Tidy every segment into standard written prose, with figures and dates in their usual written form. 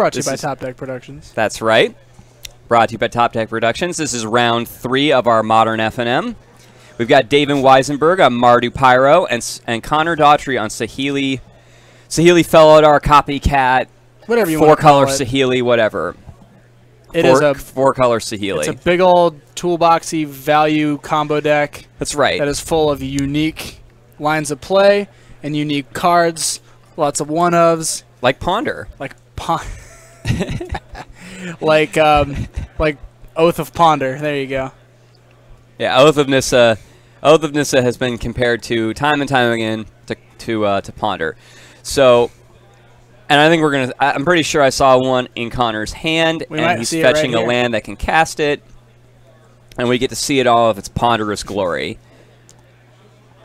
Brought to you by Top Deck Productions. That's right. Brought to you by Top Deck Productions. This is round 3 of our modern FNM. We've got David Wisenberg on Mardy Pyro and Connor Daugherty on Saheeli. Saheeli fell out our copycat. Whatever you want to call it. 4-color Saheeli, whatever. It is a 4-color Saheeli. It's a big old toolboxy value combo deck. That's right. That is full of unique lines of play and unique cards. Lots of one-ofs. Like Ponder. Like like Oath of Ponder. There you go. Yeah, Oath of Nissa. Oath of Nissa has been compared to time and time again to Ponder. So, and I think we're gonna. I'm pretty sure I saw one in Connor's hand, and he's fetching a land that can cast it, and we get to see it all of its ponderous glory.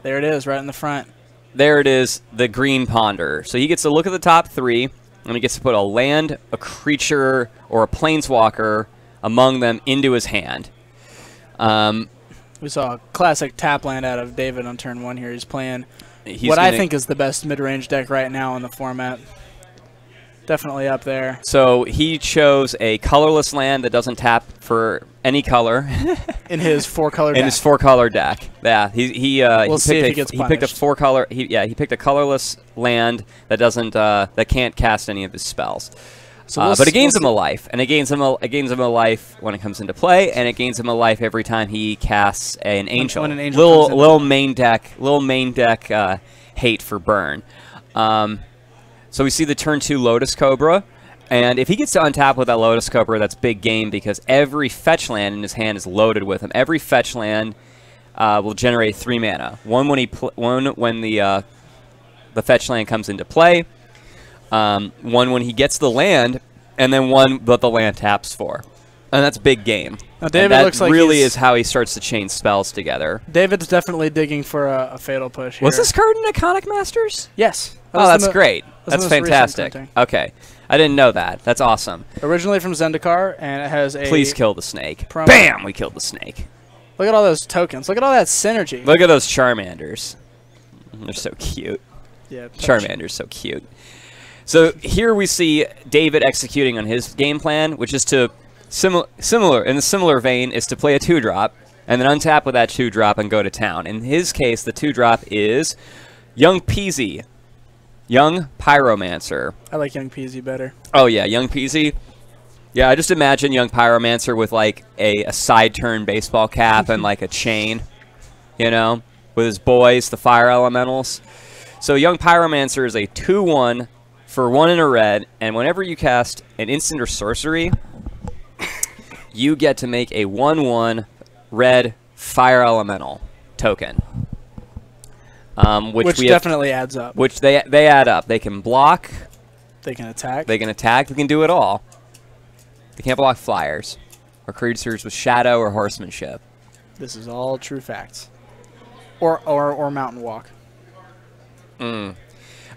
There it is, right in the front. There it is, the green Ponder. So he gets to look at the top 3, and he gets to put a land, a creature, or a planeswalker among them into his hand. We saw a classic tap land out of David on turn 1 here. He's playing what I think is the best mid-range deck right now in the format. Definitely up there. So he chose a colorless land that doesn't tap for any color. in his 4-color deck. In his 4-color deck. Yeah, we'll see if he gets punished. He picked a 4-color. He picked a colorless land that doesn't that can't cast any of his spells. So but it gains him a life, and it gains him a life when it comes into play, and it gains him a life every time he casts an angel. When an angel little main deck hate for burn. So we see the turn 2 Lotus Cobra, and if he gets to untap with that Lotus Cobra, that's big game because every fetch land in his hand is loaded with him. Every fetch land will generate 3 mana. One when the fetch land comes into play. One when he gets the land, and then one that the land taps for. And that's big game. Now David looks like really is how he starts to chain spells together. David's definitely digging for a fatal push here. Was this card in Iconic Masters? Yes. Oh, that's great. That's fantastic. Okay. I didn't know that. That's awesome. Originally from Zendikar, and it has a... Please kill the snake. Promo. Bam! We killed the snake. Look at all those tokens. Look at all that synergy. Look at those Charmanders. They're so cute. Yeah. Charmander's so cute. So here we see David executing on his game plan, which is to in a similar vein is to play a 2-drop and then untap with that 2-drop and go to town. In his case, the 2-drop is Young Peasy, Young Pyromancer. I like Young Peasy better. Oh yeah, Young Peasy. Yeah, I just imagine Young Pyromancer with like a side turn baseball cap and like a chain, you know, with his boys, the fire elementals. So Young Pyromancer is a 2/1 for 1 in a red, and whenever you cast an instant or sorcery, you get to make a 1/1 red fire elemental token. Which definitely adds up. Which they add up. They can block. They can attack. They can attack. They can do it all. They can't block flyers or creatures with shadow or horsemanship. This is all true facts. Or mountain walk.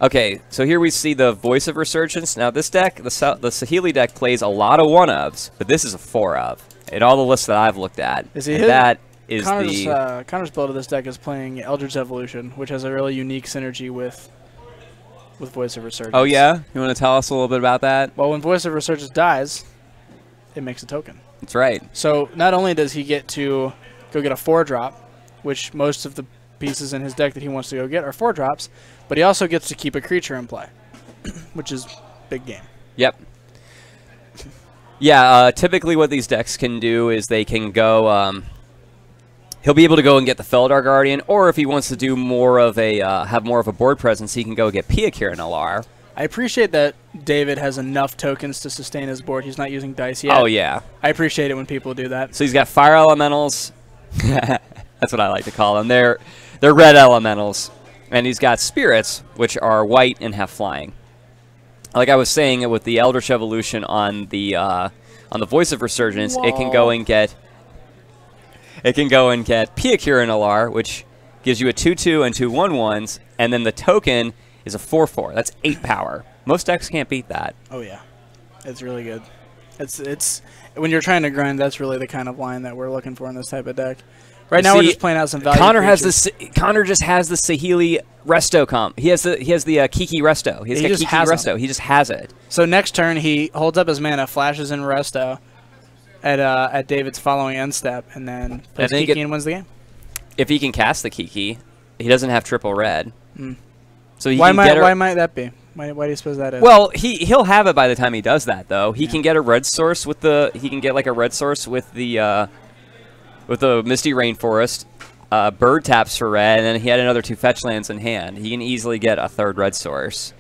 Okay, so here we see the Voice of Resurgence. Now this deck, the Saheeli deck, plays a lot of 1-ofs, but this is a 4-of. In all the lists that I've looked at, that is Connor's build of this deck is playing Eldritch Evolution, which has a really unique synergy with Voice of Resurgence. Oh yeah? You want to tell us a little bit about that? Well, when Voice of Resurgence dies, it makes a token. That's right. So not only does he get to go get a 4-drop, which most of the pieces in his deck that he wants to go get are 4-drops, but he also gets to keep a creature in play, which is big game. Yep. Yeah, typically what these decks can do is they can go... he'll be able to go and get the Felidar Guardian, or if he wants to do more of a have more of a board presence, he can go get Piakir and Alar. I appreciate that David has enough tokens to sustain his board. He's not using dice yet. Oh, yeah. I appreciate it when people do that. So he's got Fire Elementals. That's what I like to call them. They're red elementals. And he's got Spirits, which are white and have flying. Like I was saying, with the Eldritch Evolution on the Voice of Resurgence, it can go and get Piakir and Alar, which gives you a 2/2 and 2 1/1s, and then the token is a 4/4. That's 8 power. Most decks can't beat that. Oh yeah, it's really good. It's when you're trying to grind, that's really the kind of line that we're looking for in this type of deck. Right now we're just playing out some value. Connor has creatures. this. Connor just has the Saheeli Resto comp. He has the Kiki Resto. He just has Kiki Resto. He just has it. So next turn he holds up his mana, flashes in Resto at David's following end step, and then plays Kiki and wins the game. If he can cast the Kiki, he doesn't have triple red. So why might that be? Why do you suppose that is? Well, he'll have it by the time he does that, though. He can get a red source with the. He can get like a red source with the Misty Rainforest. Bird taps for red, and then he had another 2 fetch lands in hand. He can easily get a 3rd red source.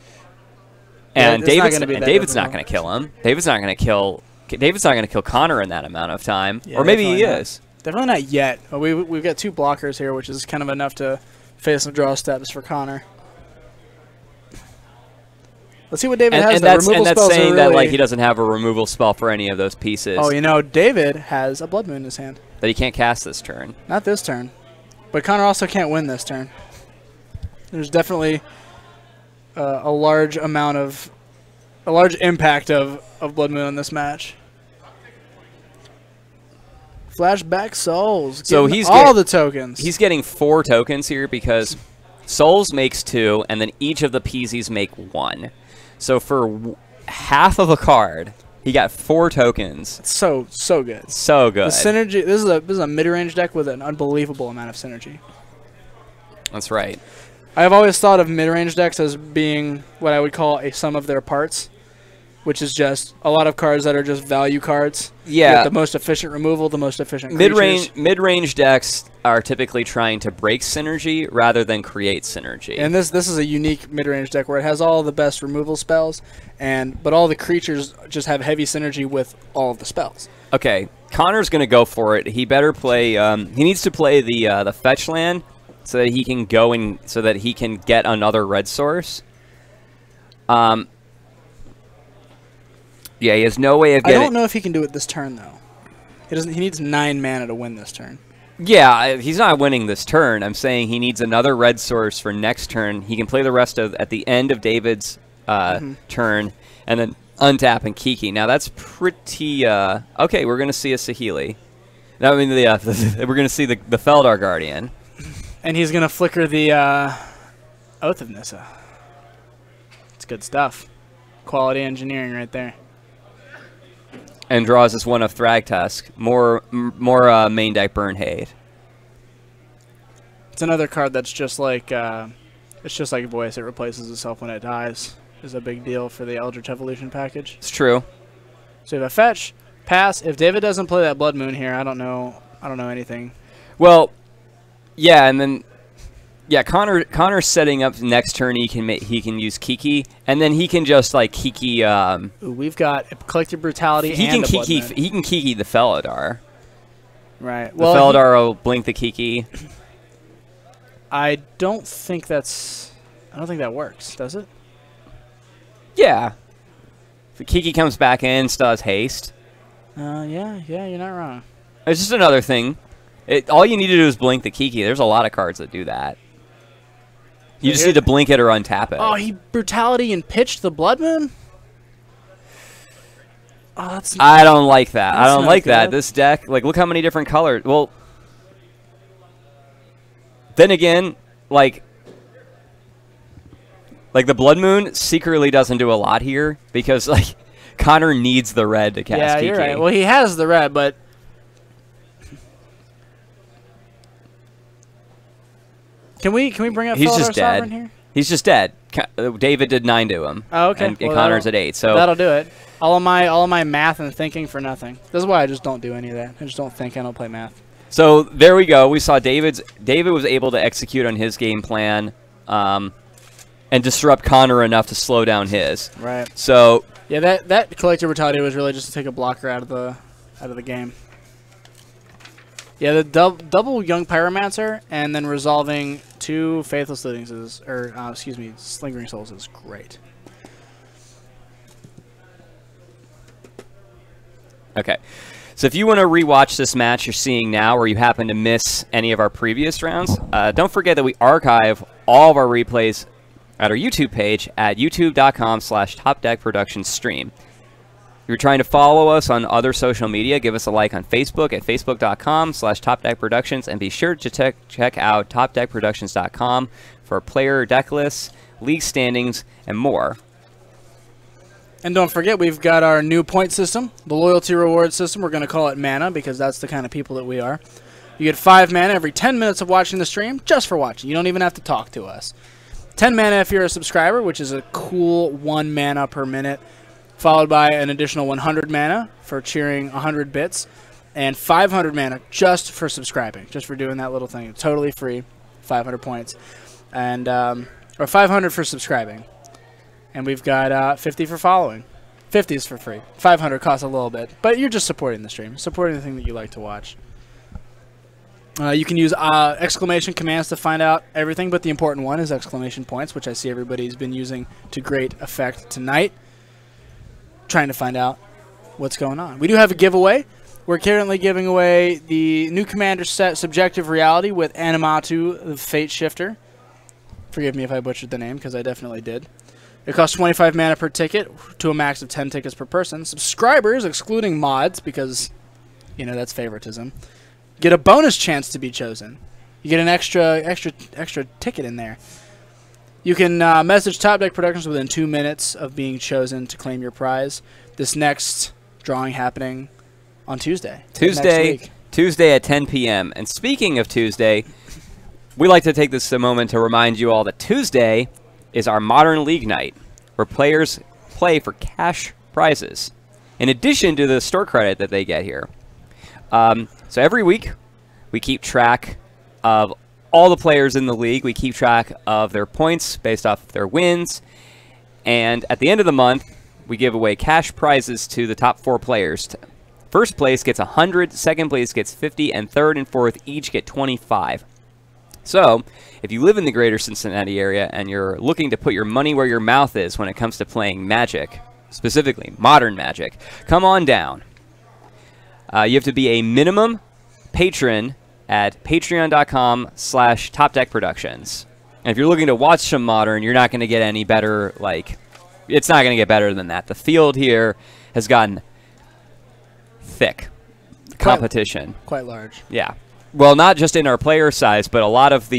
And David's not going to kill him. David's not going to kill Connor in that amount of time, or maybe he is. Definitely not yet. We've got 2 blockers here, which is kind of enough to face some draw steps for Connor. Let's see what David has. That's saying that like he doesn't have a removal spell for any of those pieces. Oh, you know, David has a Blood Moon in his hand that he can't cast this turn. Not this turn, but Connor also can't win this turn. There's definitely a large impact of Blood Moon on this match. Flashback Souls. So he's all the tokens. He's getting 4 tokens here because Souls makes 2, and then each of the Peasies make 1. So for half of a card, he got 4 tokens. It's so good. So good. The synergy. This is a mid-range deck with an unbelievable amount of synergy. That's right. I have always thought of mid-range decks as being what I would call a sum of their parts, which is just a lot of cards that are just value cards. Yeah. You get the most efficient removal, the most efficient creatures. Mid-range decks are typically trying to break synergy rather than create synergy. And this is a unique mid-range deck where it has all the best removal spells, but all the creatures just have heavy synergy with all of the spells. Okay, Connor's going to go for it. He better play. He needs to play the fetch land so that he can go and so that he can get another red source. Yeah, he has no way of getting... I don't know if he can do it this turn, though. He needs 9 mana to win this turn. Yeah, he's not winning this turn. I'm saying he needs another red source for next turn. He can play the rest at the end of David's turn, and then untap and Kiki. Now, that's pretty... okay, we're going to see a Saheeli. I mean, we're going to see the Feldar Guardian. And he's going to flicker the Oath of Nissa. It's good stuff. Quality engineering right there. And draws us 1 of Thragtusk. More main deck burn hate. It's another card that's just like Voice. It replaces itself when it dies. Is a big deal for the Eldritch Evolution package. It's true. So you have a fetch, pass. If David doesn't play that Blood Moon here, I don't know anything. Well, yeah, and then yeah, Connor's setting up next turn. He can use Kiki, and then he can just like Kiki. Ooh, we've got Collective Brutality. He can Kiki the Feldar. Right. Well, the Feldar will blink the Kiki. I don't think that works, does it? Yeah. If the Kiki comes back in, still has haste. Yeah, you're not wrong. It's just another thing. All you need to do is blink the Kiki. There's a lot of cards that do that. You just need to blink it or untap it. Oh, he Brutality and pitched the Blood Moon? Oh, I don't like that. I don't like that. This deck, like, look how many different colors. Well, then again, like the Blood Moon secretly doesn't do a lot here because, like, Connor needs the red to cast Kiki. Yeah, you're right. Well, he has the red, but... Can we bring up Feldar Sovereign here? He's just dead. David did 9 to him. Oh, okay. And Connor's at 8. So that'll do it. All of my math and thinking for nothing. This is why I just don't do any of that. I just don't think. I don't play math. So there we go. We saw David was able to execute on his game plan, and disrupt Connor enough to slow down his. Right. So yeah, that Collective Brutality was really just to take a blocker out of the game. Yeah, the double Young Pyromancer and then resolving 2 Faithless Lootingses, or excuse me, Slingering Souls is great. Okay, so if you want to rewatch this match you're seeing now, or you happen to miss any of our previous rounds, don't forget that we archive all of our replays at our YouTube page at youtube.com/TopDeckProductionsStream. If you're trying to follow us on other social media, give us a like on Facebook at facebook.com/TopDeckProductions, and be sure to check out TopDeckProductions.com for player deck lists, league standings, and more. And don't forget, we've got our new point system, the loyalty reward system. We're going to call it mana because that's the kind of people that we are. You get 5 mana every 10 minutes of watching the stream, just for watching. You don't even have to talk to us. 10 mana if you're a subscriber, which is a cool 1 mana per minute, followed by an additional 100 mana for cheering 100 bits, and 500 mana just for subscribing, just for doing that little thing. Totally free, 500 points, and or 500 for subscribing. And we've got 50 for following. 50 is for free. 500 costs a little bit, but you're just supporting the stream, supporting the thing that you like to watch. You can use exclamation commands to find out everything, but the important one is exclamation points, which I see everybody's been using to great effect tonight, trying to find out what's going on. We do have a giveaway. We're currently giving away the new Commander set Subjective Reality with Animatu, the Fate Shifter. Forgive me if I butchered the name, because I definitely did. It costs 25 mana per ticket to a max of 10 tickets per person. Subscribers, excluding mods, because, you know, that's favoritism, get a bonus chance to be chosen. You get an extra ticket in there. You can message Top Deck Productions within 2 minutes of being chosen to claim your prize. This next drawing happening on Tuesday. Tuesday at 10 p.m. And speaking of Tuesday, we like to take this a moment to remind you all that Tuesday is our Modern League night, where players play for cash prizes, in addition to the store credit that they get here. So every week, we keep track of all the players in the league. We keep track of their points based off of their wins. And at the end of the month, we give away cash prizes to the top 4 players. First place gets 100, second place gets 50, and third and fourth each get 25. So, if you live in the Greater Cincinnati area and you're looking to put your money where your mouth is when it comes to playing Magic, specifically Modern Magic, come on down. You have to be a minimum patron at patreon.com/TopDeckProductions. And if you're looking to watch some Modern, you're not going to get any better, it's not going to get better than that. The field here has gotten thick. Competition. Quite large. Yeah. Well, not just in our player size, but a lot of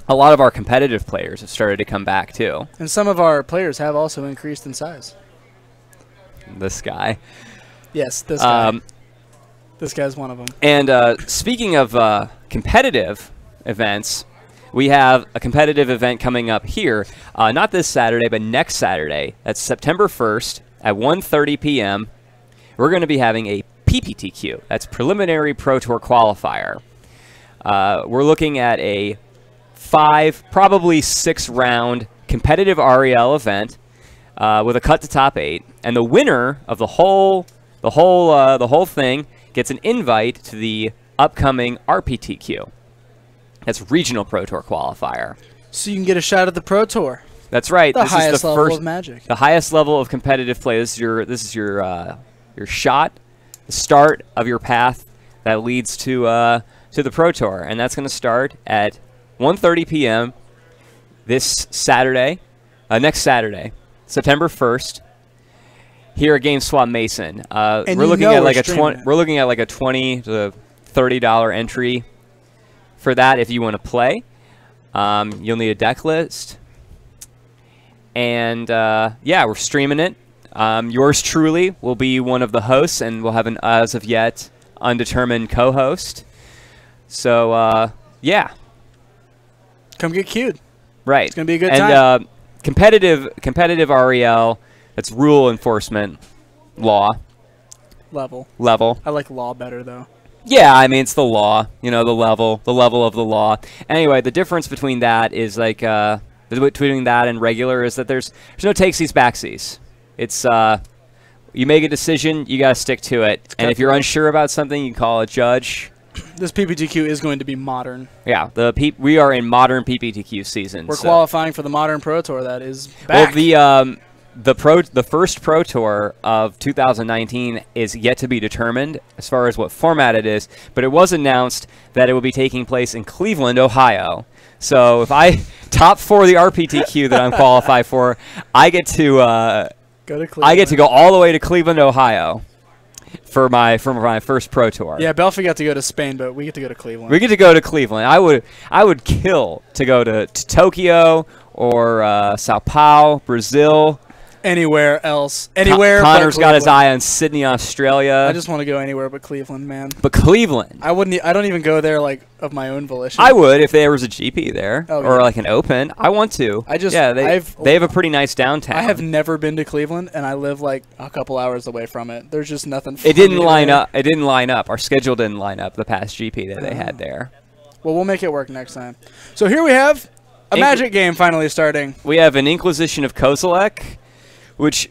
our competitive players have started to come back too. And some of our players have also increased in size. This guy. Yes, this guy. This guy's one of them. And speaking of competitive events, we have a competitive event coming up here, not this Saturday, but next Saturday. That's September 1st at 1:30 p.m. We're going to be having a PPTQ. That's Preliminary Pro Tour Qualifier. We're looking at a 5, probably 6-round competitive REL event with a cut to top 8, and the winner of the whole thing gets an invite to the upcoming RPTQ. That's Regional Pro Tour Qualifier. So you can get a shot at the Pro Tour. That's right. This highest is the level of Magic. The highest level of competitive play. This is your shot, the start of your path that leads to the Pro Tour, and that's going to start at 1:30 p.m. this Saturday, next Saturday, September 1st. Here at GameSwap Mason, we're looking at like a $20 to $30 entry for that if you want to play. You'll need a deck list, and yeah, we're streaming it. Yours truly will be one of the hosts, and we'll have an as of yet undetermined co-host. So yeah, come get cued. Right, it's gonna be a good time. Competitive REL. It's rule enforcement law. Level. I like law better, though. Yeah, I mean, it's the law. You know, the level of the law. Anyway, the difference between that is between that and regular is that there's no takesies backsies. It's you make a decision, you gotta stick to it. And if you're unsure about something, you call a judge. This PPTQ is going to be modern. Yeah, we are in modern PPTQ season. We're qualifying for the Modern Pro Tour that is back. Well, the first Pro Tour of 2019 is yet to be determined as far as what format it is, but it was announced that it will be taking place in Cleveland, Ohio. So if I top 4 the RPTQ that I'm qualified for, I get to Go to Cleveland. I get to go all the way to Cleveland, Ohio, for my first Pro Tour. Yeah, Belfi got to go to Spain, but we get to go to Cleveland. We get to go to Cleveland. I would kill to go to Tokyo or Sao Paulo, Brazil. Anywhere else. Anywhere Connor's but got his eye on Sydney, Australia. I just want to go anywhere but Cleveland, man. But Cleveland. I don't even go there like of my own volition. I would if there was a GP there or like an Open. I want to. They have a pretty nice downtown. I have never been to Cleveland, and I live like a couple hours away from it. There's just nothing. It didn't line up. It didn't line up. Our schedule didn't line up. The past GP that they had there. Well, we'll make it work next time. So here we have a Magic game finally starting. We have an Inquisition of Kozilek, which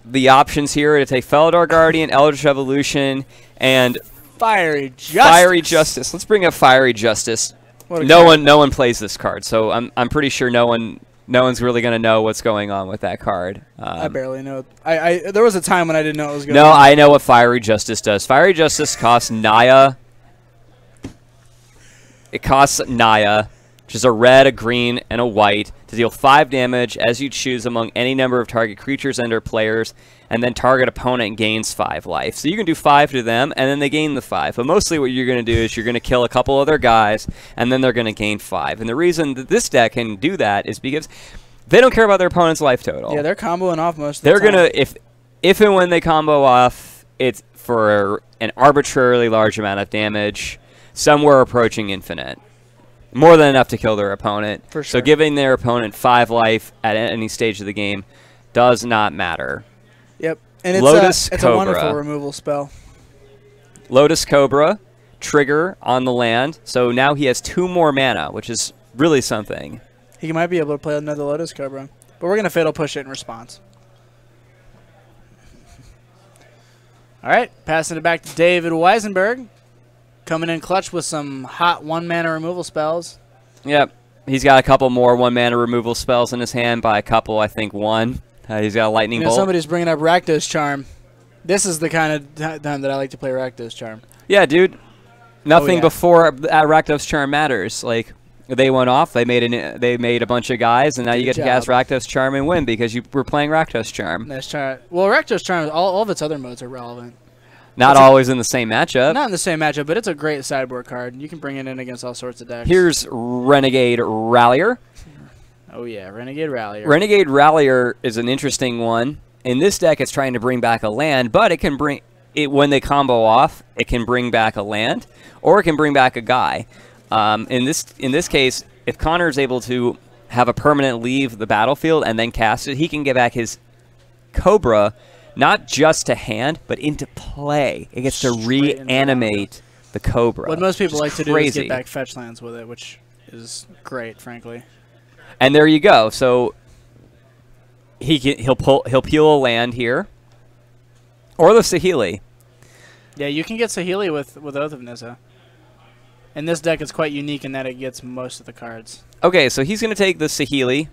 the options here are to take Felidar Guardian, Eldritch Evolution, and Fiery Justice. Fiery Justice. Let's bring up Fiery Justice. No one plays this card, so I'm pretty sure no one's really gonna know what's going on with that card. I barely know. There was a time when I didn't know it was going. No, I know what Fiery Justice does. Fiery Justice costs Naya. It costs Naya, which is a red, a green, and a white, to deal 5 damage as you choose among any number of target creatures and/or players, and then target opponent gains 5 life. So you can do 5 to them, and then they gain the 5. But mostly what you're going to do is you're going to kill a couple other guys, and then they're going to gain 5. And the reason that this deck can do that is because they don't care about their opponent's life total. Yeah, they're comboing off most of the time. They're going to, if and when they combo off, it's for an arbitrarily large amount of damage, somewhere approaching infinite. More than enough to kill their opponent. For sure. So giving their opponent 5 life at any stage of the game does not matter. Yep. And it's a wonderful removal spell. Lotus Cobra, trigger on the land. So now he has 2 more mana, which is really something. He might be able to play another Lotus Cobra. But we're going to Fatal Push it in response. All right. Passing it back to David Wisenberg. Coming in clutch with some hot 1-mana removal spells. Yep. He's got a couple more 1-mana removal spells in his hand. By a couple, I think 1. He's got a Lightning Bolt. Somebody's bringing up Rakdos Charm. This is the kind of time that I like to play Rakdos Charm. Yeah, dude. Nothing before Rakdos Charm matters. Like, they went off, they made a bunch of guys, and now you get to cast Rakdos Charm and win because you were playing Rakdos Charm. Nice try. Well, Rakdos Charm, all of its other modes are relevant. Not always in the same matchup. Not in the same matchup, but it's a great sideboard card. You can bring it in against all sorts of decks. Here's Renegade Rallier. Oh, yeah, Renegade Rallier. Renegade Rallier is an interesting one. In this deck, it's trying to bring back a land, but it can bring it when they combo off. It can bring back a land, or it can bring back a guy. In this case, if Connor is able to have a permanent leave the battlefield and then cast it, he can get back his Cobra. Not just to hand, but into play. It gets to reanimate the Cobra. What most people like to do is get back fetch lands with it, which is great, frankly. And there you go. So he'll peel a land here, or the Saheeli. Yeah, you can get Saheeli with Oath of Nissa. And this deck is quite unique in that it gets most of the cards. Okay, so he's going to take the Saheeli.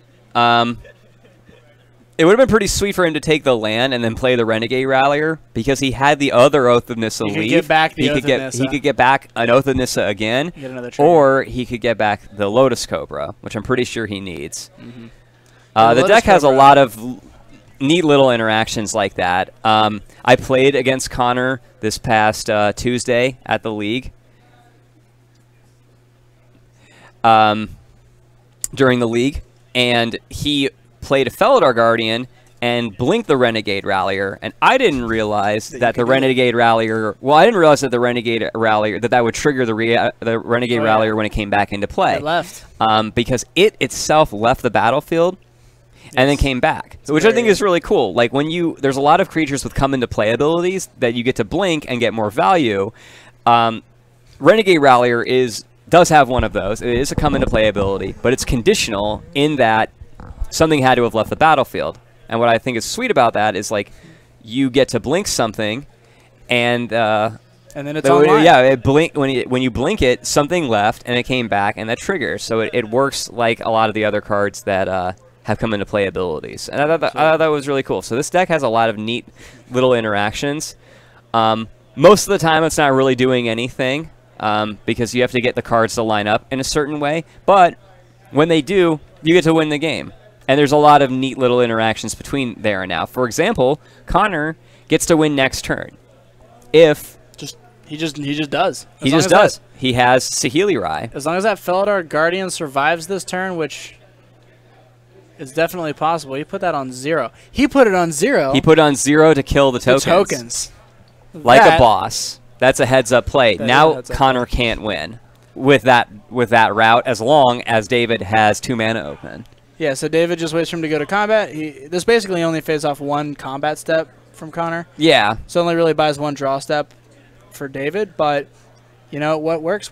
It would have been pretty sweet for him to take the land and then play the Renegade Rallier because he had the other Oath of Nissa leave. He could get back the Oath of Nissa. He could get back an Oath of Nissa again, or he could get back the Lotus Cobra, which I'm pretty sure he needs. The deck has a lot of neat little interactions like that. I played against Connor this past Tuesday at the league. During the league, and he played a Felidar Guardian and blinked the Renegade Rallier, and I didn't realize that the Renegade Rallier. Well, I didn't realize that the Renegade Rallier that would trigger the Renegade Rallier when it came back into play. It left because it itself left the battlefield and then came back, which I think is really cool. Like when there's a lot of creatures with come into play abilities that you get to blink and get more value. Renegade Rallier does have one of those. It is a come into play ability, but it's conditional in that something had to have left the battlefield. And what I think is sweet about that is like you get to blink something, and then it's online. Yeah, when you blink it, something left and it came back, and that triggers. So it works like a lot of the other cards that have come into play abilities. And I thought that was really cool. So this deck has a lot of neat little interactions. Most of the time, it's not really doing anything because you have to get the cards to line up in a certain way. But when they do, you get to win the game. And there's a lot of neat little interactions between there and now. For example, Connor gets to win next turn. If he just does. He just does. He has Saheeli Rai. As long as that Felidar Guardian survives this turn, which is definitely possible. He put that on 0. He put it on 0. He put it on 0 to kill the tokens. Like a boss. That's a heads-up play. Now Connor can't win with that route as long as David has 2 mana open. Yeah, so David just waits for him to go to combat. This basically only fades off 1 combat step from Connor. Yeah. So only really buys 1 draw step for David, but you know what works.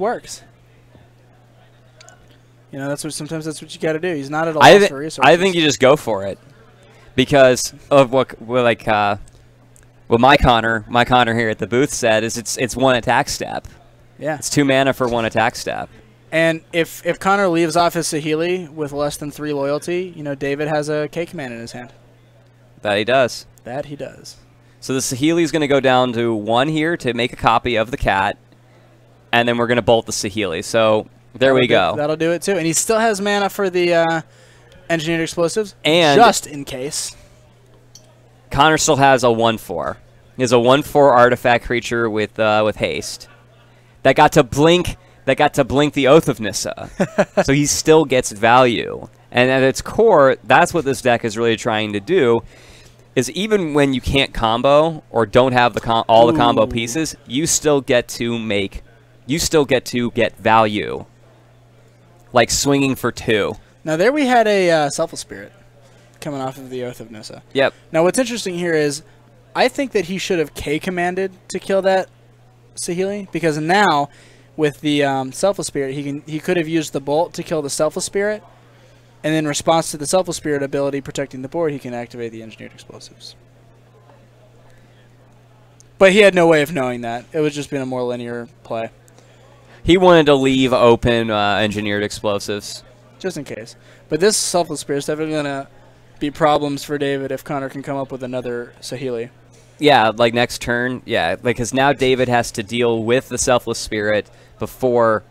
You know, sometimes that's what you got to do. He's not at a loss for resources. I think you just go for it because of what my Connor here at the booth said is it's 1 attack step. Yeah. It's 2 mana for 1 attack step. And if Connor leaves off his Saheeli with less than 3 loyalty, you know, David has a K command in his hand. That he does. That he does. So the Saheeli is going to go down to 1 here to make a copy of the cat, and then we're going to bolt the Saheeli. So there we go. That'll do it too. And he still has mana for the engineered explosives, and just in case. Connor still has a 1/4. He has a 1/4 artifact creature with haste that got to blink. The Oath of Nissa. So he still gets value. And at its core, that's what this deck is really trying to do. Is even when you can't combo or don't have all the combo pieces, you still get to get value, like swinging for 2. Now there we had a Selfless Spirit coming off of the Oath of Nissa. Yep. Now what's interesting here is, I think that he should have K commanded to kill that Saheeli, because now with the Selfless Spirit, he could have used the Bolt to kill the Selfless Spirit. And in response to the Selfless Spirit ability protecting the board, he can activate the Engineered Explosives. But he had no way of knowing that. It was just been a more linear play. He wanted to leave open Engineered Explosives. Just in case. But this Selfless Spirit is definitely going to be problems for David if Connor can come up with another Saheeli. Yeah, like next turn. Yeah, because now David has to deal with the Selfless Spirit before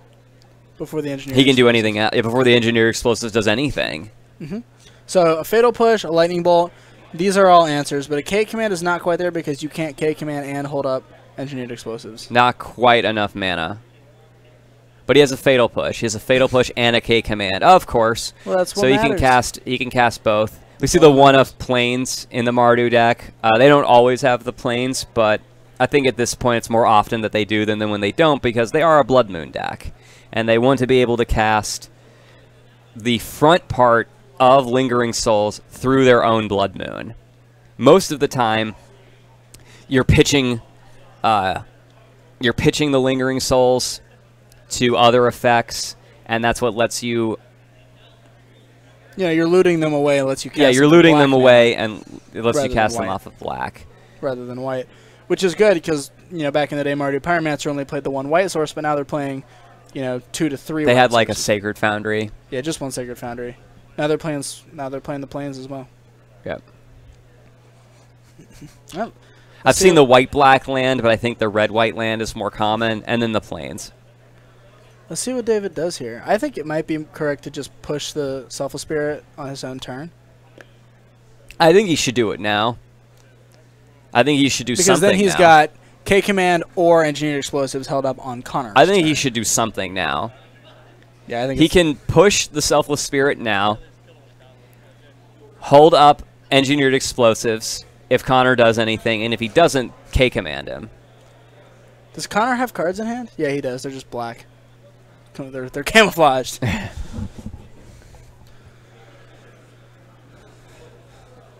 the engineer. He can do anything before the Engineered Explosives does anything. So a Fatal Push, a Lightning Bolt, these are all answers, but a K command is not quite there because you can't K command and hold up Engineered Explosives. Not quite enough mana. But he has a Fatal Push. He has a Fatal Push and a K command, of course. Well, that's what so matters. he can cast both. We see the 1-of Plains in the Mardu deck. They don't always have the Plains, but I think at this point it's more often that they do than when they don't, because they are a Blood Moon deck. And they want to be able to cast the front part of Lingering Souls through their own Blood Moon. Most of the time, you're pitching the Lingering Souls to other effects, and that's what lets you... Yeah, you're looting them away and lets you cast Yeah, you're looting them away, and it lets you cast them off of black. Rather than white. Which is good, because, you know, back in the day, Mardy Pyromancer only played the 1 white source, but now they're playing, you know, 2 to 3 They white had, like, sources. a Sacred Foundry. Yeah, just 1 Sacred Foundry. Now they're playing the Plains as well. Yep. Well, I've seen the white-black land, but I think the red-white land is more common, and then the Plains. Let's see what David does here. I think it might be correct to just push the Selfless Spirit on his own turn. I think he should do it now. I think he should do something Because then he's now. got K Command or Engineered Explosives held up on Connor. I think he should do something now. Yeah, I think he can push the Selfless Spirit now, hold up Engineered Explosives if Connor does anything, and if he doesn't, K Command him. Does Connor have cards in hand? Yeah, he does. They're just black. They're camouflaged.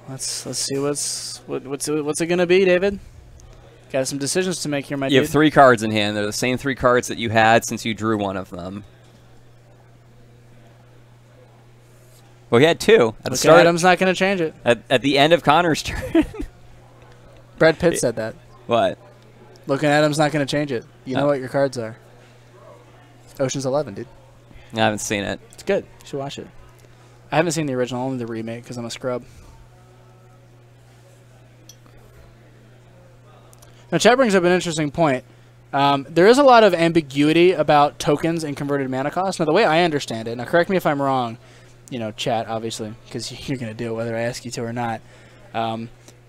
Let's see what's it gonna be, David? Got some decisions to make here, my dude. You have 3 cards in hand. They're the same 3 cards that you had since you drew one of them. Well, he had 2 at the start. Adam's not gonna change it. At the end of Connor's turn. Brad Pitt said that. What? Looking at him's not gonna change it. You know what your cards are. Ocean's 11, dude. I haven't seen it. It's good. You should watch it. I haven't seen the original, only the remake, because I'm a scrub. Now, chat brings up an interesting point. There is a lot of ambiguity about tokens and converted mana cost. Now, the way I understand it, now correct me if I'm wrong, you know, chat, obviously, because you're going to do it whether I ask you to or not.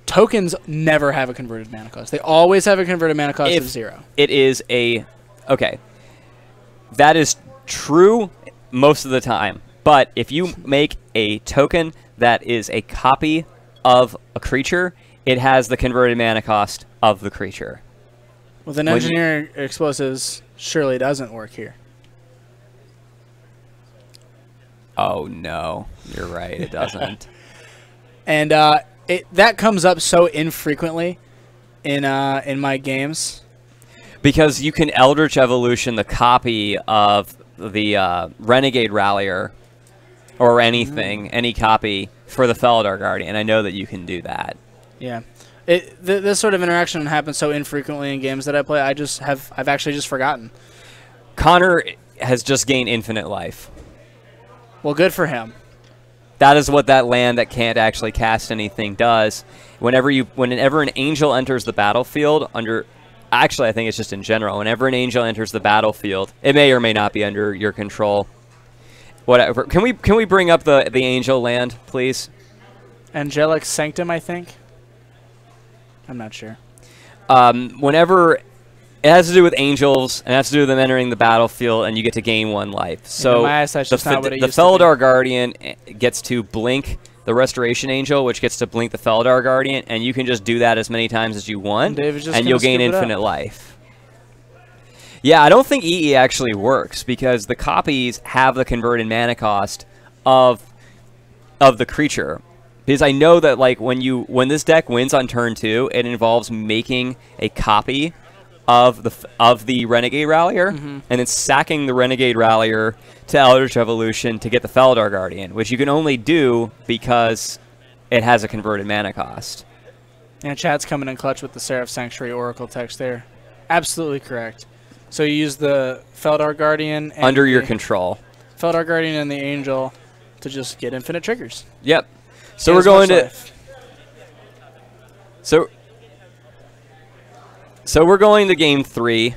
Tokens never have a converted mana cost. They always have a converted mana cost of 0. It is a... Okay. That is true most of the time. But if you make a token that is a copy of a creature, it has the converted mana cost of the creature. Well, then engineering explosives surely doesn't work here. Oh, no. You're right. It doesn't. And that comes up so infrequently in my games. Because you can Eldritch Evolution the copy of the Renegade Rallier or anything, any copy for the Felidar Guardian. I know that you can do that. Yeah. This sort of interaction happens so infrequently in games that I play, I've actually just forgotten. Connor has just gained infinite life. Well, good for him. That is what that land that can't actually cast anything does. Whenever an angel enters the battlefield actually, I think it's just in general. Whenever an angel enters the battlefield, it may or may not be under your control. Whatever. Can we bring up the angel land, please? Angelic Sanctum, I think. I'm not sure. Whenever it has to do with angels, and it has to do with them entering the battlefield, and you get to gain 1 life. So my eyesight, the Felidar Guardian gets to blink the Restoration Angel, which gets to blink the Felidar Guardian, and you can just do that as many times as you want, and you'll gain infinite life. Yeah, I don't think EE actually works, because the copies have the converted mana cost of the creature. Because I know that like when this deck wins on turn 2, it involves making a copy of the Renegade Rallier, and then sacking the Renegade Rallier to Eldritch Evolution to get the Felidar Guardian, which you can only do because it has a converted mana cost. And chat's coming in clutch with the Seraph Sanctuary Oracle text there. Absolutely correct. So you use the Felidar Guardian and under your control. Felidar Guardian and the Angel to just get infinite triggers. Yep. So we're going to... So we're going to game 3.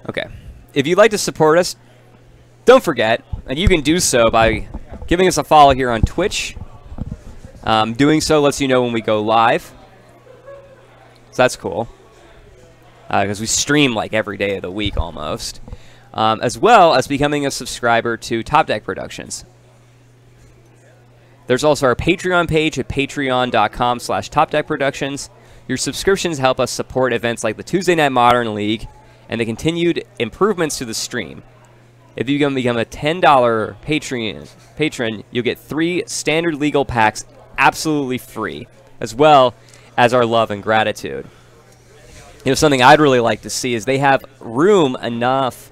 Okay. If you'd like to support us, don't forget, and you can do so by giving us a follow here on Twitch. Doing so lets you know when we go live. So that's cool. Because we stream like every day of the week almost. As well as becoming a subscriber to Top Deck Productions. There's also our Patreon page at patreon.com/TopDeckProductions. Your subscriptions help us support events like the Tuesday Night Modern League and the continued improvements to the stream. If you can become a $10 patron, you'll get 3 standard legal packs absolutely free, as well as our love and gratitude. You know, something I'd really like to see is they have room enough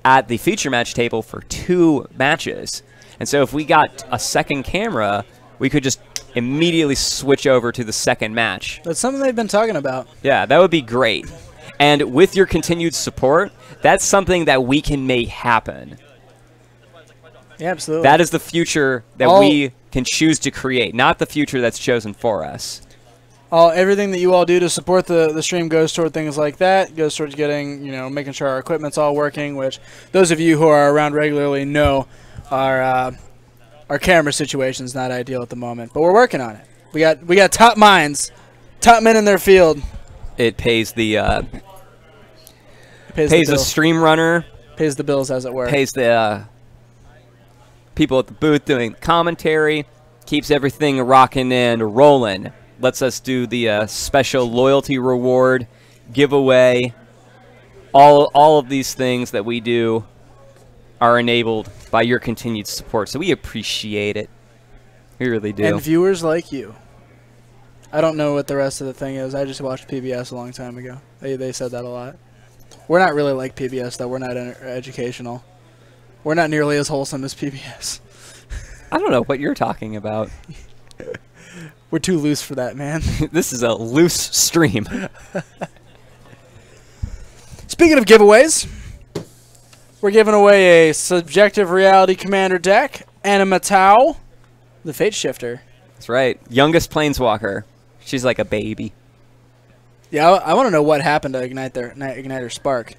at the feature match table for 2 matches. And so if we got a second camera, we could just immediately switch over to the second match. That's something they've been talking about. Yeah, that would be great. And with your continued support, that's something that we can make happen. Yeah, absolutely. That is the future that we can choose to create, not the future that's chosen for us. Everything that you all do to support the stream goes toward things like that. Goes towards getting, you know, making sure our equipment's all working, which those of you who are around regularly know our camera situation's not ideal at the moment, but we're working on it. We got top minds, top men in their field. It pays the pays the stream runner, pays the bills, as it were. Pays the people at the booth doing commentary, keeps everything rocking and rolling. Lets us do the special loyalty reward giveaway. All of these things that we do are enabled by your continued support, so we appreciate it. We really do. And viewers like you. I don't know what the rest of the thing is. I just watched PBS a long time ago. They said that a lot. We're not really like PBS, though. We're not educational. We're not nearly as wholesome as PBS. I don't know what you're talking about. We're too loose for that, man. This is a loose stream. Speaking of giveaways, we're giving away a Subjective Reality Commander deck and a Matau, the Fate Shifter. That's right. Youngest Planeswalker. She's like a baby. Yeah, I want to know what happened to Ignite her Spark.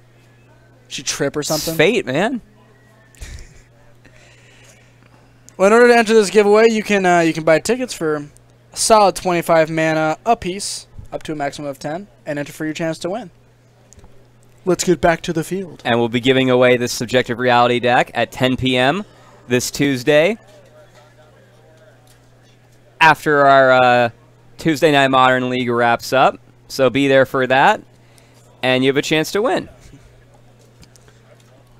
She trip or something. It's fate, man. Well, in order to enter this giveaway, you can buy tickets for a solid 25 mana a piece, up to a maximum of 10, and enter for your chance to win. Let's get back to the field. And we'll be giving away this Subjective Reality deck at 10 p.m. this Tuesday, after our Tuesday Night Modern League wraps up. So be there for that, and you have a chance to win.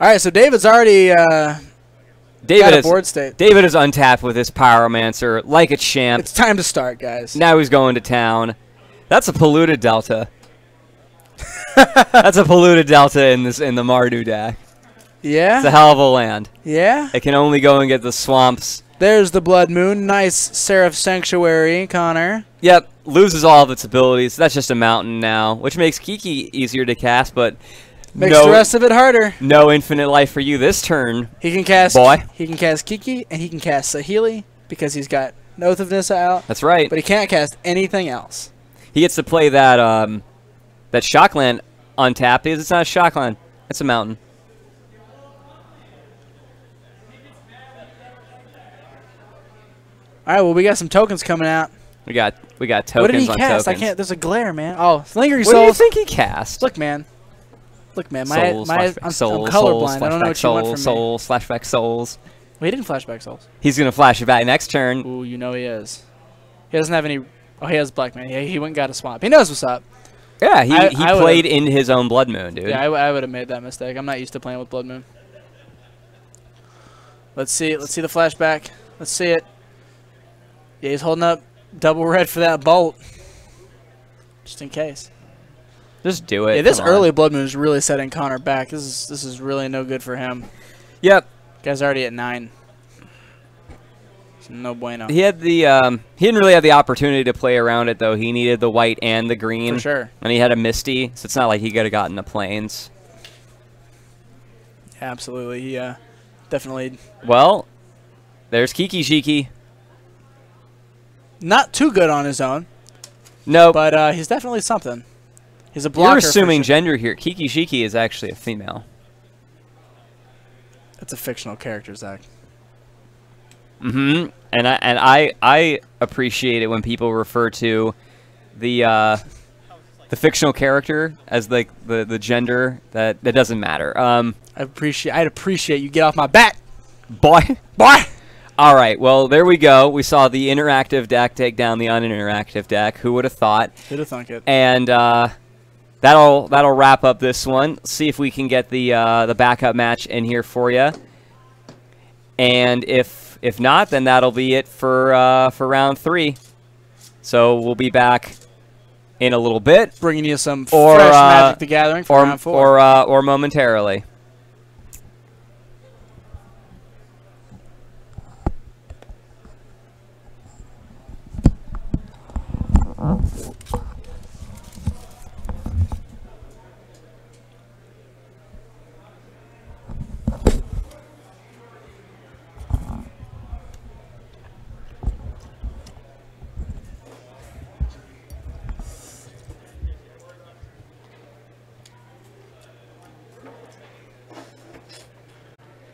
All right, so David's already got a board state. David is untapped with his Pyromancer like a champ. It's time to start, guys. Now he's going to town. That's a polluted Delta. That's a polluted Delta in the Mardu deck. Yeah? It's a hell of a land. Yeah? It can only go and get the swamps. There's the Blood Moon. Nice Seraph Sanctuary, Connor. Yep, loses all of its abilities. That's just a mountain now, which makes Kiki easier to cast, but makes the rest of it harder. No infinite life for you this turn. He can cast boy. He can cast Kiki, and he can cast Saheeli because he's got Oath of Nissa out. That's right. But he can't cast anything else. He gets to play that that Shockland untapped because it's not a Shockland. It's a mountain. All right, well, we got some tokens coming out. We got tokens. What did he on cast? tokens. I can't. There's a glare, man. Oh, Lingering What Souls. do you think he cast? Look, man. Look, man. Souls, I'm colorblind. I don't know what you want from me. Souls, flashback souls. Well, he didn't flashback Souls. He's gonna flash it back next turn. Ooh, you know he is. He doesn't have any. Oh, he has Black Man. He went and got a swamp. He knows what's up. Yeah, he played in his own Blood Moon, dude. Yeah, I would have made that mistake. I'm not used to playing with Blood Moon. Let's see. Let's see the flashback. Let's see it. Yeah, he's holding up double red for that bolt. Just in case. Just do it. Yeah, this early Blood Moon is really setting Connor back. This is really no good for him. Yep. Guy's already at 9. So no bueno. He had the he didn't really have the opportunity to play around it though. He needed the white and the green. For sure. And he had a Misty, so it's not like he could have gotten the plains. Yeah, absolutely. He definitely. Well, there's Kiki Jiki. Not too good on his own. No, but he's definitely something. He's a blocker. You're assuming gender here. Kiki Jiki is actually a female. That's a fictional character, Zach. Mm-hmm. And I appreciate it when people refer to the fictional character as like the gender that doesn't matter. I'd appreciate you get off my back, boy. Boy. All right, well, there we go. We saw the interactive deck take down the uninteractive deck. Who would have thought? Who'd have thunk it? And that'll wrap up this one. See if we can get the backup match in here for you. And if not, then that'll be it for round 3. So we'll be back in a little bit, bringing you some fresh Magic the Gathering for round 4, or momentarily.